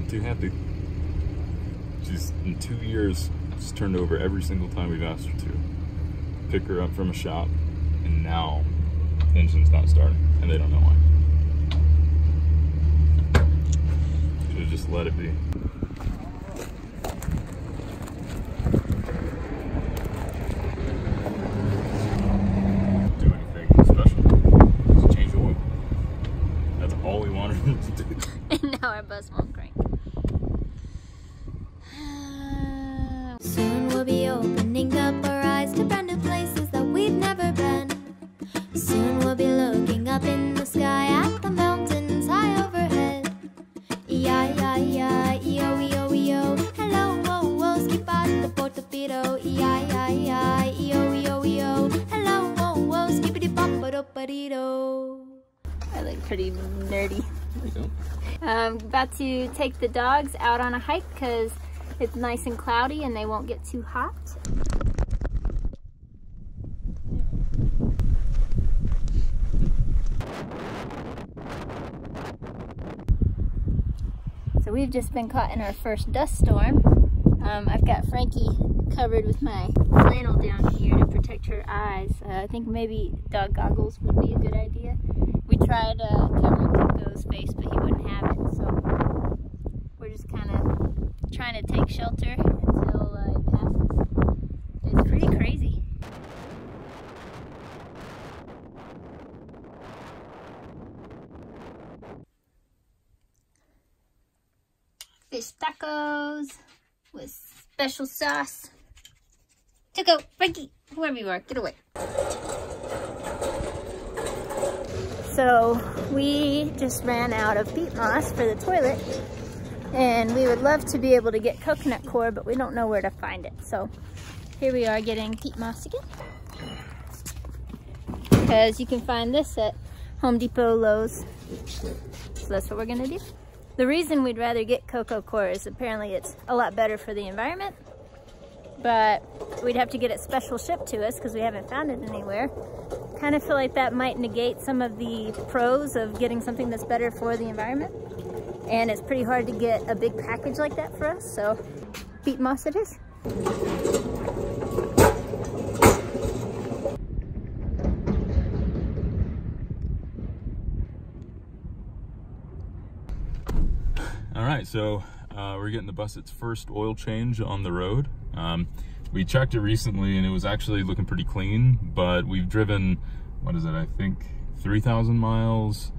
Not too happy. She's, in 2 years, just turned over every single time we've asked her to. Pick her up from a shop, and now the engine's not starting, and they don't know why. Should have just let it be. Do anything special. Just change the oil. That's all we wanted to do. And now our bus won't crank. Soon we'll be opening up our eyes to brand new places that we've never been. Soon we'll be looking up in the sky at the mountains high overhead. E-I-I-I, E-O-E-O-E-O. Hello, whoa, whoa, skipato, portopito. E-I-I-I, E-O-E-O-E-O. Hello, whoa, whoa, skipity-pop-a-do-pa-dee-do. I look pretty nerdy. There you go. About to take the dogs out on a hike because it's nice and cloudy and they won't get too hot. So we've just been caught in our first dust storm. I've got Frankie covered with my flannel down here to protect her eyes. I think maybe dog goggles would be a good idea. We tried covering Coco's face, but he wouldn't have it, so we're just kind of trying to take shelter until it passes. It's pretty crazy. Fish tacos with special sauce. Coco, Frankie, whoever you are, get away. So we just ran out of peat moss for the toilet, and we would love to be able to get coconut coir, but we don't know where to find it. So here we are getting peat moss again, because you can find this at Home Depot, Lowe's. So that's what we're gonna do. The reason we'd rather get coco coir is apparently it's a lot better for the environment, but we'd have to get it special shipped to us because we haven't found it anywhere. Kind of feel like that might negate some of the pros of getting something that's better for the environment. And it's pretty hard to get a big package like that for us, so peat moss it is. All right, so we're getting the bus its first oil change on the road. We checked it recently and it was actually looking pretty clean, but we've driven, what is it, I think 3,000 miles,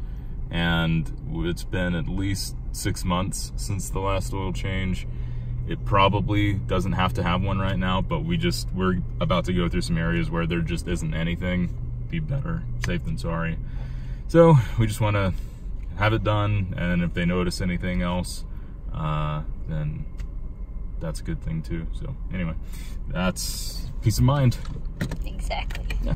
and it's been at least 6 months since the last oil change. It probably doesn't have to have one right now, but we're about to go through some areas where there just isn't anything. Be better safe than sorry. So we just want to have it done, and if they notice anything else, then that's a good thing too. So anyway, that's peace of mind. Exactly. Yeah.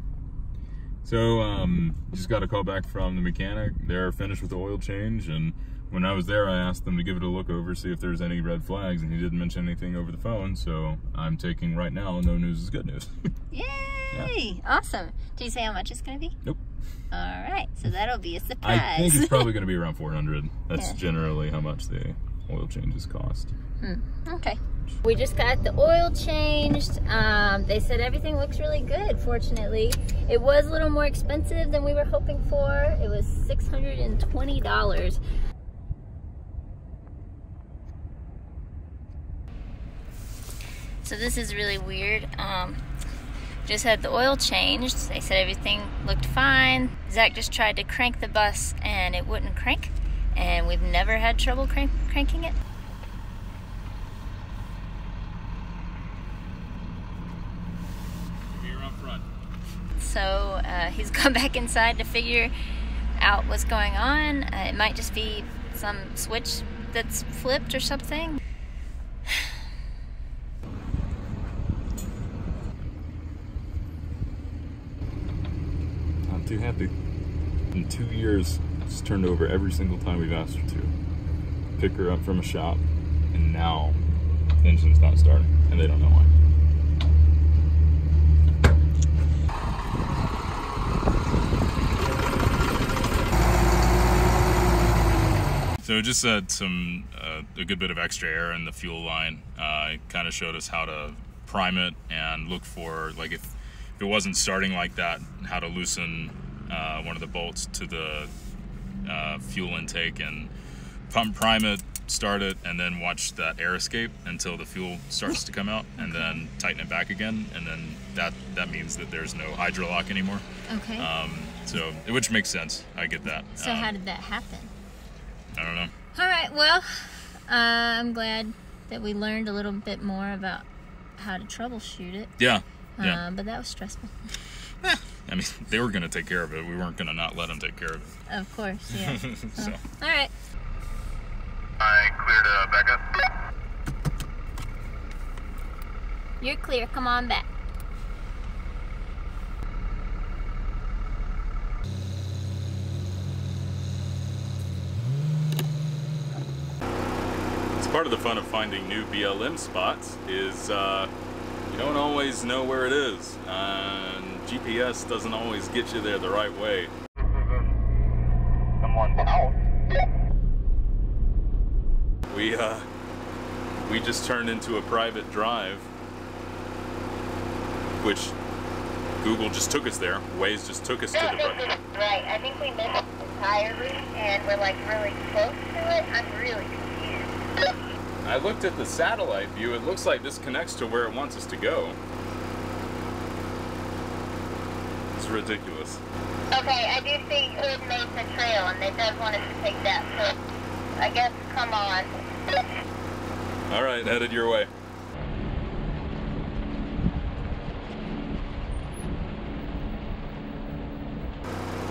So just got a call back from the mechanic. They're finished with the oil change, and when I was there I asked them to give it a look over, see if there's any red flags, and he didn't mention anything over the phone, so I'm taking right now no news is good news. Yay! Yeah. Awesome. Did you say how much it's gonna be? Nope. All right, so that'll be a surprise. I think it's probably going to be around 400. That's Yeah. generally how much the oil changes cost. Okay. We just got the oil changed. They said everything looks really good, fortunately. It was a little more expensive than we were hoping for. It was $620. So this is really weird. Just had the oil changed. They said everything looked fine. Zach just tried to crank the bus and it wouldn't crank, and we've never had trouble cranking it. You're up front. So he's gone back inside to figure out what's going on. It might just be some switch that's flipped or something. Not too happy. In 2 years, she's turned over every single time we've asked her to. Pick her up from a shop, and now the engine's not starting, and they don't know why. So So it just had some a good bit of extra air in the fuel line. It kind of showed us how to prime it and look for, like, if it wasn't starting like that, how to loosen one of the bolts to the fuel intake and prime it, start it, and then watch that air escape until the fuel starts to come out, and then tighten it back again, and then that means that there's no hydrolock anymore. Okay. So, which makes sense. I get that. So how did that happen? I don't know. All right, well, I'm glad that we learned a little bit more about how to troubleshoot it. Yeah. But that was stressful. I mean, they were going to take care of it. We weren't going to not let them take care of it. Of course, yeah. So. All right. I clear to back up. You're clear. Come on back. Part of the fun of finding new BLM spots is you don't always know where it is, and GPS doesn't always get you there the right way. Someone's house. We just turned into a private drive, which Google just took us there. Waze just took us to the private. Right, I think we missed it entirely, and we're like really close to it. I'm really confused. I looked at the satellite view. It looks like this connects to where it wants us to go. It's ridiculous. Okay, I do see Hood Mesa Trail, and they does want us to take that, so I guess come on. All right, headed your way.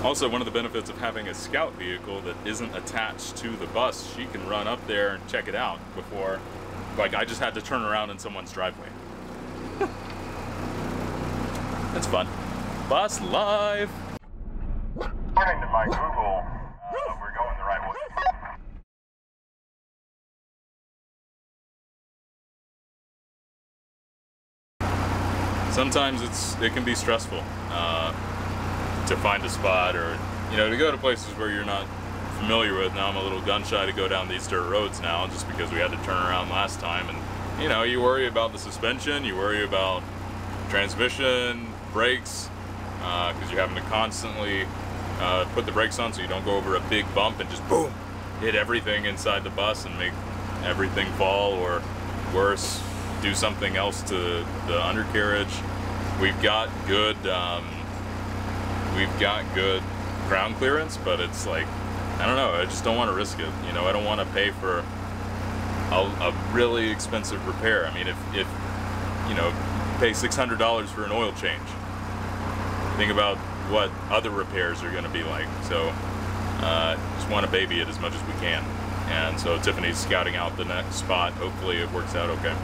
Also, one of the benefits of having a scout vehicle that isn't attached to the bus, she can run up there and check it out before, like, I just had to turn around in someone's driveway. That's fun. Bus life! According to my Google, we're going the right way. Sometimes it can be stressful to find a spot, or to go to places where you're not familiar with. Now I'm a little gun shy to go down these dirt roads now, just because we had to turn around last time, and you worry about the suspension, you worry about transmission, brakes, because you're having to constantly put the brakes on so you don't go over a big bump and just boom, hit everything inside the bus and make everything fall, or worse, do something else to the undercarriage. We've got good ground clearance, but it's like, I don't know, I just don't want to risk it. I don't want to pay for a really expensive repair. I mean, if pay $600 for an oil change, think about what other repairs are going to be like. So just want to baby it as much as we can. And so Tiffany's scouting out the next spot. Hopefully it works out okay.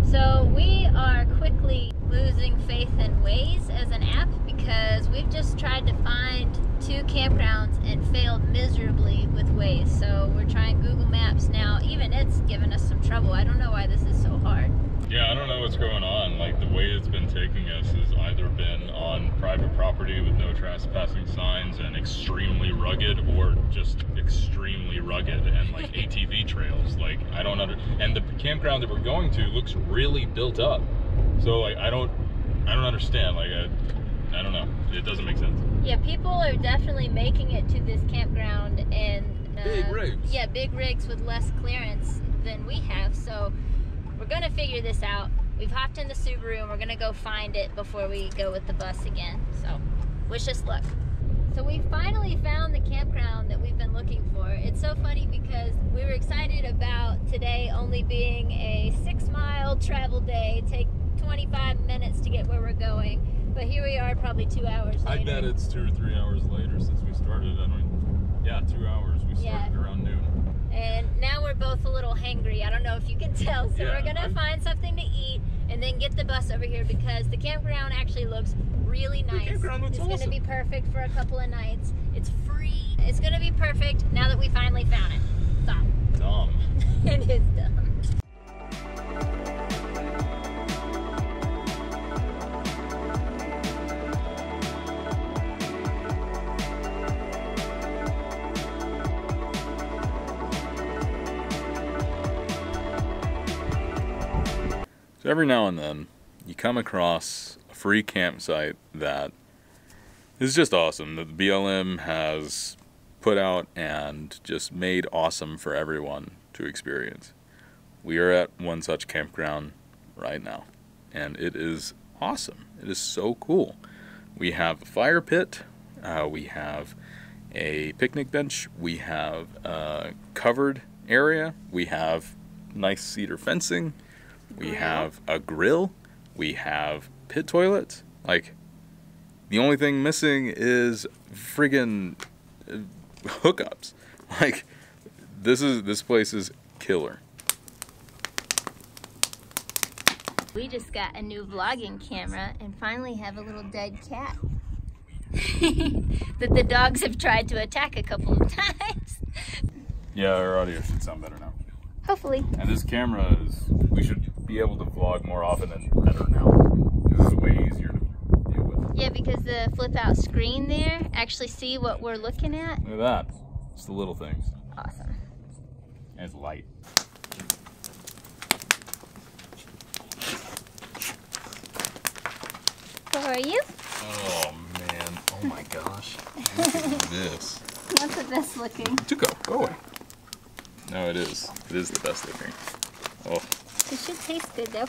So we are quickly losing faith in Waze as an app, because we've just tried to find 2 campgrounds and failed miserably with Waze. So we're trying Google Maps now. Even it's given us some trouble. I don't know why this is so hard. Yeah, I don't know what's going on. Like, the way it's been taking us has either been on private property with no trespassing signs and extremely rugged, or just extremely rugged and like ATV trails. Like, I don't and the campground that we're going to looks really built up. So like, I don't understand. Like, I don't know. It doesn't make sense. Yeah, people are definitely making it to this campground in big rigs. Yeah, big rigs with less clearance than we have. So we're gonna figure this out. We've hopped in the Subaru and we're gonna go find it before we go with the bus again. So wish us luck. So we finally found the campground that we've been looking for. It's so funny because we were excited about today only being a 6-mile travel day, take 25 minutes to get where we're going. But here we are, probably 2 hours later. I bet it's 2 or 3 hours later since we started. 2 hours. We started around noon. And now we're both a little hangry. I don't know if you can tell. So we're gonna find something to eat and then get the bus over here, because the campground actually looks really nice. The campground looks awesome. It's gonna be perfect for a couple of nights. It's free. It's gonna be perfect now that we finally found it. Dumb. It is dumb. So every now and then, you come across a free campsite that is just awesome, that the BLM has put out and just made awesome for everyone to experience. We are at one such campground right now, and it is awesome. It is so cool. We have a fire pit, we have a picnic bench, we have a covered area, we have nice cedar fencing, we have a grill, we have pit toilets. Like, the only thing missing is friggin' hookups. Like, this place is killer. We just got a new vlogging camera and finally have a little dead cat that the dogs have tried to attack a couple of times. Yeah, our audio should sound better now. Hopefully. And this camera is, we should be able to vlog more often and better now. This is way easier to deal with. Yeah, because the flip out screen there, actually see what we're looking at. Look at that. It's the little things. Awesome. And it's light. How are you? Oh man, oh my gosh. Look at this. Not the best looking. Tuco, go away. No, it is. It is the best looking. Oh. It should taste good though.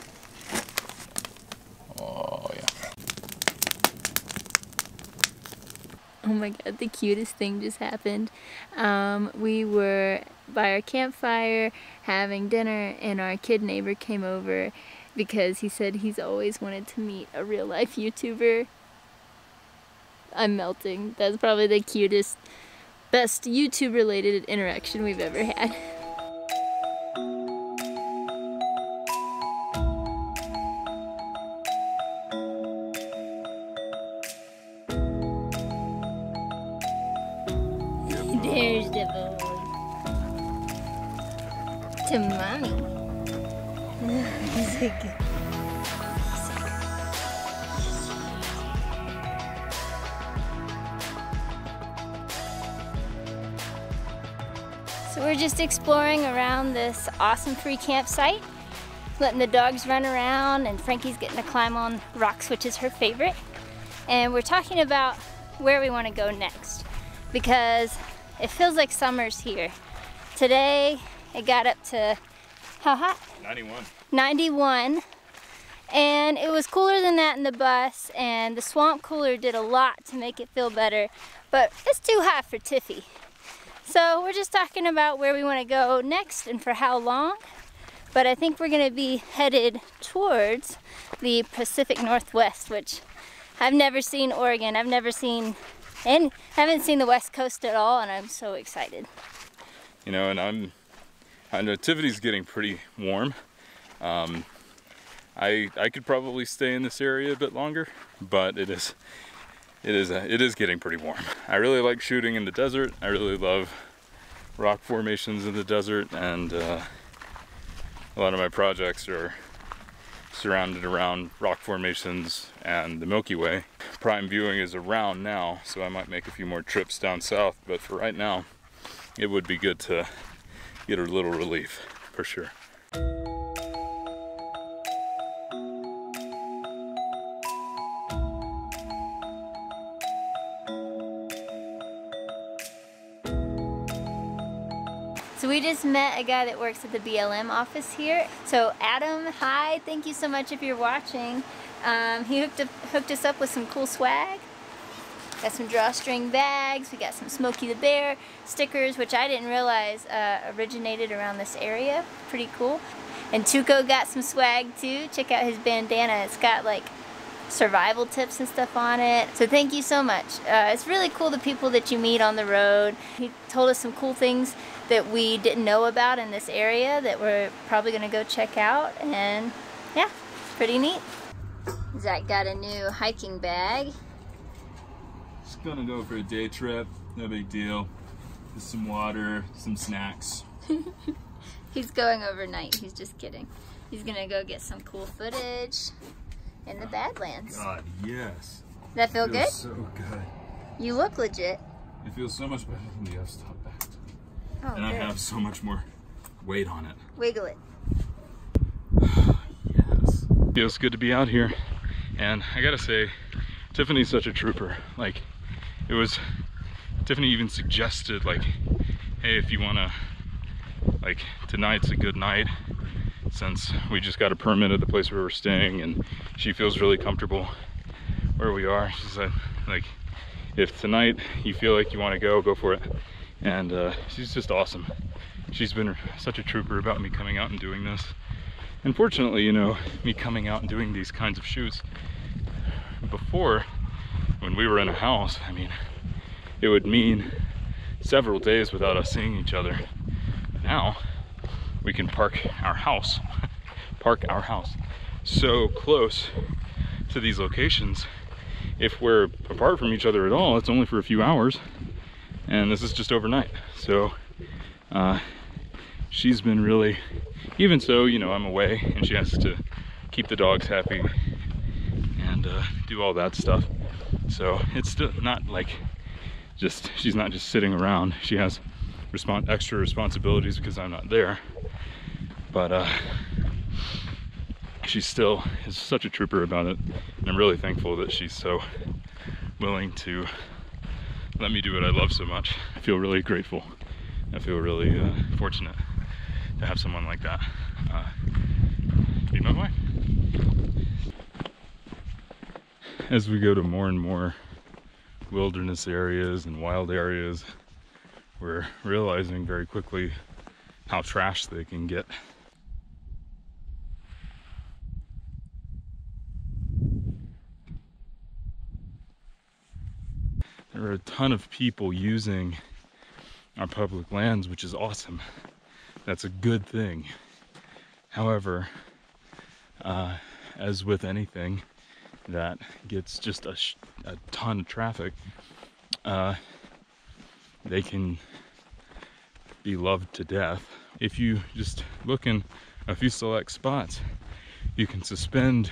Oh yeah. Oh my god, the cutest thing just happened. We were by our campfire having dinner and our kid neighbor came over because he said he's always wanted to meet a real life YouTuber. I'm melting. That's probably the cutest, best YouTube related interaction we've ever had. There's the boy. To mommy. He's a good. So we're just exploring around this awesome free campsite, letting the dogs run around, and Frankie's getting to climb on rocks, which is her favorite. And we're talking about where we want to go next because it feels like summer's here. Today it got up to, how hot? 91. 91. And it was cooler than that in the bus, and the swamp cooler did a lot to make it feel better, but it's too hot for Tiffy. So we're just talking about where we want to go next and for how long. But I think we're going to be headed towards the Pacific Northwest, which I've never seen Oregon. I've never seen, and haven't seen the West Coast at all, and I'm so excited. You know, and I know Tiffany's getting pretty warm. I could probably stay in this area a bit longer, but it is getting pretty warm. I really like shooting in the desert. I really love rock formations in the desert, and a lot of my projects are surrounded around rock formations and the Milky Way. Prime viewing is around now, so I might make a few more trips down south, but for right now, it would be good to get a little relief, for sure. So we just met a guy that works at the BLM office here. So Adam, hi, thank you so much if you're watching. He hooked us up with some cool swag. Got some drawstring bags, we got some Smokey the Bear stickers, which I didn't realize originated around this area. Pretty cool. And Tuco got some swag too. Check out his bandana. It's got like survival tips and stuff on it. So thank you so much. It's really cool the people that you meet on the road. He told us some cool things that we didn't know about in this area that we're probably gonna go check out, and yeah, pretty neat. Zach got a new hiking bag. Just gonna go for a day trip, no big deal. Just some water, some snacks. He's going overnight, he's just kidding. He's gonna go get some cool footage in the Badlands. God, yes. Does that feel good? So good. You look legit. It feels so much better than the f-stop bag. Oh, And I have so much more weight on it. Wiggle it. Yes. Feels good to be out here. And I gotta say, Tiffany's such a trooper. Like, it was, Tiffany even suggested, like, hey, if you wanna, like, tonight's a good night, since we just got a permit at the place where we're staying and she feels really comfortable where we are. She said, like, if tonight you feel like you wanna go for it. And she's just awesome. She's been such a trooper about me coming out and doing this. Unfortunately, you know, me coming out and doing these kinds of shoots, before, when we were in a house, I mean, it would mean several days without us seeing each other. Now, we can park our house so close to these locations. If we're apart from each other at all, it's only for a few hours, and this is just overnight. So, she's been really, even so, you know, I'm away and she has to keep the dogs happy and do all that stuff. So it's still not like just, she's not just sitting around. She has extra responsibilities because I'm not there. But she still is such a trooper about it. And I'm really thankful that she's so willing to let me do what I love so much. I feel really grateful. I feel really fortunate to have someone like that be my wife. As we go to more and more wilderness areas and wild areas, we're realizing very quickly how trashed they can get. There are a ton of people using our public lands, which is awesome. That's a good thing. However, as with anything that gets just a ton of traffic, they can be loved to death. If you just look in a few select spots, you can suspend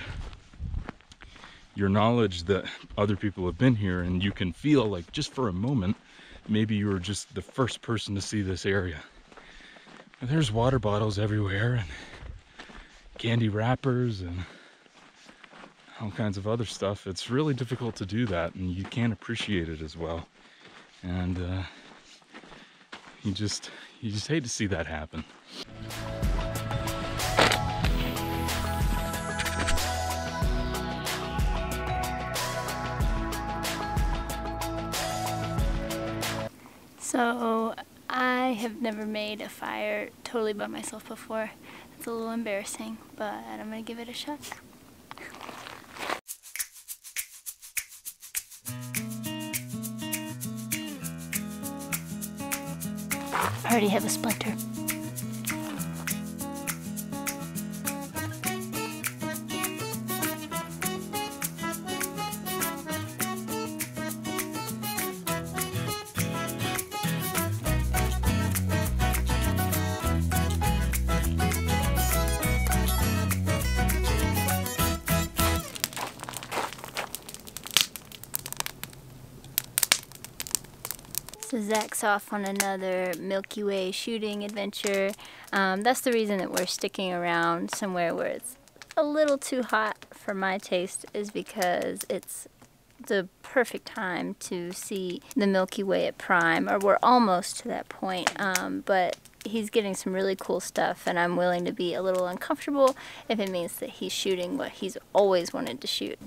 your knowledge that other people have been here, and you can feel like, just for a moment, maybe you were just the first person to see this area. And there's water bottles everywhere and candy wrappers and all kinds of other stuff. It's really difficult to do that, and you can't appreciate it as well. And you just hate to see that happen. So I have never made a fire totally by myself before. It's a little embarrassing, but I'm gonna give it a shot. I already have a splinter. So Zach's off on another Milky Way shooting adventure. That's the reason that we're sticking around somewhere where it's a little too hot for my taste, is because it's the perfect time to see the Milky Way at prime, or we're almost to that point. But he's getting some really cool stuff, and I'm willing to be a little uncomfortable if it means that he's shooting what he's always wanted to shoot.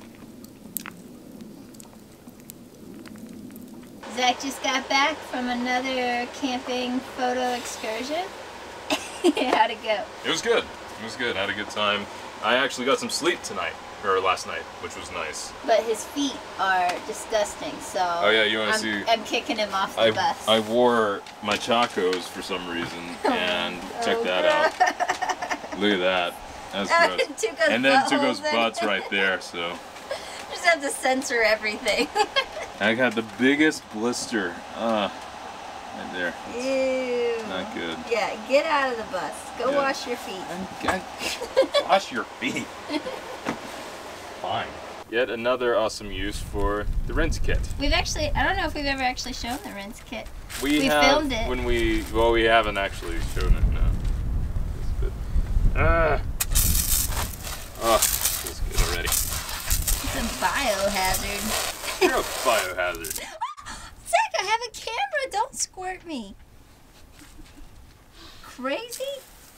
Zach just got back from another camping photo excursion. How'd it go? It was good. It was good. I had a good time. I actually got some sleep tonight, or last night, which was nice. But his feet are disgusting, so oh yeah, you want to see? I'm kicking him off the bus. I wore my Chacos for some reason, and check that out. Look at that. That's gross. And then Tuco's butt's right there, so. Just have to censor everything. I got the biggest blister. Right there. Ew. Not good. Yeah, get out of the bus. Go wash your feet. Wash your feet. Fine. Yet another awesome use for the rinse kit. We've actually, I don't know if we've ever actually shown the rinse kit. We filmed it. When we haven't actually shown it, no. This already. It's a biohazard. You're a biohazard. Zach, I have a camera. Don't squirt me. Crazy?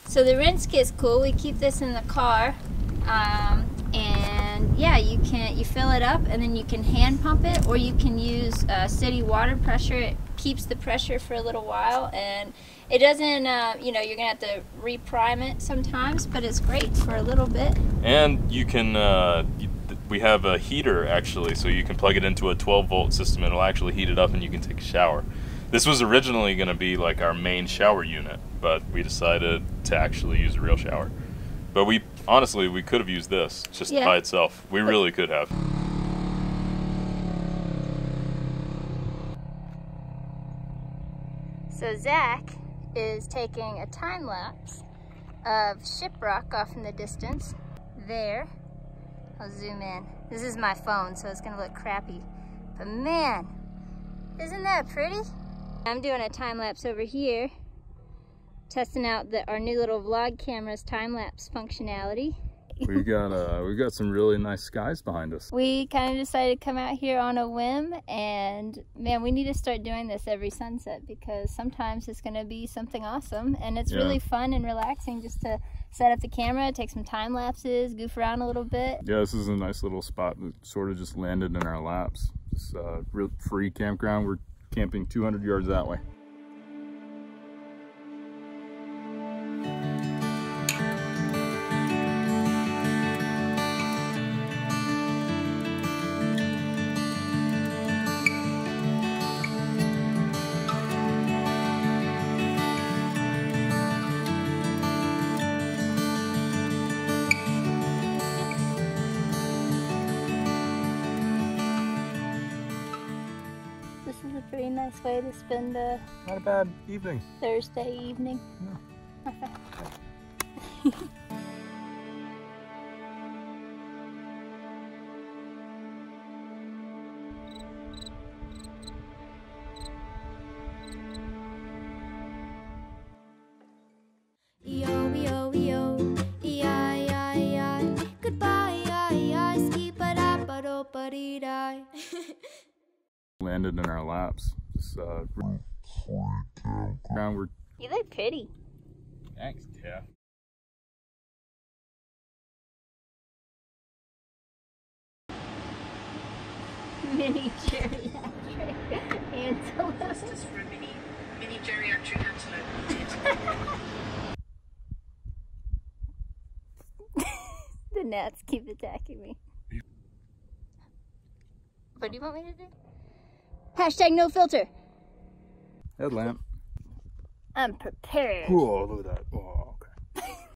So the rinse kit's cool. We keep this in the car. And yeah, you fill it up and then you can hand pump it, or you can use steady water pressure. It keeps the pressure for a little while, and it doesn't, you know, you're gonna have to reprime it sometimes, but it's great for a little bit. And you can, we have a heater actually, so you can plug it into a 12-volt system and it'll actually heat it up and you can take a shower. This was originally gonna be like our main shower unit, but we decided to actually use a real shower. But honestly, we could have used this just by itself. We really could have. So Zach is taking a time lapse of Shiprock off in the distance. There. I'll zoom in. This is my phone, so it's gonna look crappy. But man, isn't that pretty? I'm doing a time lapse over here, testing out our new little vlog camera's time-lapse functionality. We've got some really nice skies behind us. We kind of decided to come out here on a whim, and man, we need to start doing this every sunset because sometimes it's going to be something awesome, and it's really fun and relaxing just to set up the camera, take some time lapses, goof around a little bit. Yeah, this is a nice little spot that sort of just landed in our laps. It's a real free campground. We're camping 200 yards that way. This is a pretty nice way to spend a Not a bad evening. Thursday evening. No. Yo, E-I-I-I. Goodbye, I-I. Ski-ba-da-ba-do-ba-dee-die. Landed in our laps. Just You look pretty. Thanks, Jeff. Mini geriatric antelope. Justice for a mini geriatric antelope. The gnats keep attacking me. What do you want me to do? Hashtag no filter. Headlamp. I'm prepared. Whoa, look at that. Oh.